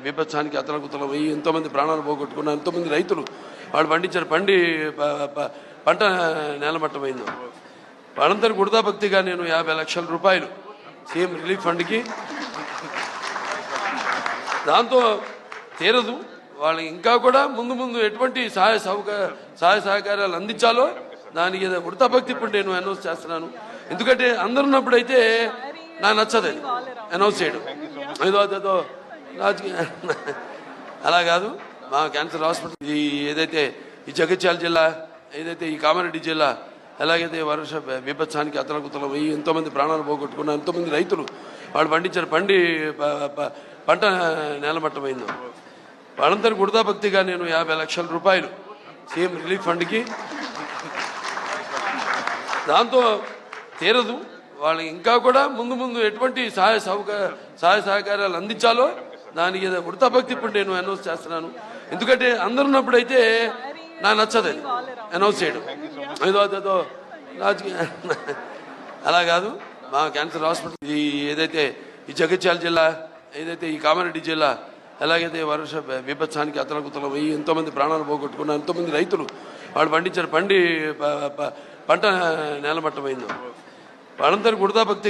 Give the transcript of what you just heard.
విపత్సానికి అతలకుతలం అయ్యి ఎంతోమంది ప్రాణాలు పోగొట్టుకున్నారు. ఎంతోమంది రైతులు వాళ్ళు పండించారు, పంట నేలమట్టమైంది. వాళ్ళందరూ గుడదాభక్తిగా నేను 50 లక్షల రూపాయలు సీఎం రిలీఫ్ ఫండ్కి, దాంతో తీరదు, వాళ్ళకి ఇంకా కూడా ముందు ఎటువంటి సహాయ సహకారాలు అందించాలో దానికి వృతాభక్తి ఇప్పుడు నేను అనౌన్స్ చేస్తున్నాను. ఎందుకంటే అందరు ఉన్నప్పుడు అయితే నాకు నచ్చదు అది అనౌన్స్ చేయడం, ఏదో రాజకీయ అలా కాదు. మా క్యాన్సర్ హాస్పిటల్ ఏదైతే ఈ జగిత్యాల జిల్లా, ఏదైతే ఈ కామారెడ్డి జిల్లా, ఎలాగైతే వర్ష విపత్సానికి అతలకుతలం అయ్యి ఎంతోమంది ప్రాణాలు పోగొట్టుకున్నారు. ఎంతోమంది రైతులు వాళ్ళు పండించారు, పంట నేలమట్టమైంది. వాళ్ళందరూ గుడదాభక్తిగా నేను 50 లక్షల రూపాయలు సీఎం రిలీఫ్ ఫండ్కి, దాంతో తీరదు, వాళ్ళకి ఇంకా కూడా ముందు ఎటువంటి సహాయ సహకారాలు అందించాలో దానికి వృతాభక్తి ఇప్పుడు నేను అనౌన్స్ చేస్తున్నాను. ఎందుకంటే అందరు ఉన్నప్పుడు అయితే నాకు నచ్చదు అది అనౌన్స్ చేయడం, ఏదో రాజకీయ అలా కాదు. మా క్యాన్సర్ హాస్పిటల్ ఏదైతే ఈ జగిత్యాల జిల్లా, ఏదైతే ఈ కామారెడ్డి జిల్లా, ఎలాగైతే వర్ష విపత్సానికి అతలకుతలం అయ్యి ఎంతోమంది ప్రాణాలు పోగొట్టుకున్నారు. ఎంతోమంది రైతులు వాళ్ళు పండించారు, పంట నేలమట్టమైంది. వాళ్ళందరూ గుడదాభక్తి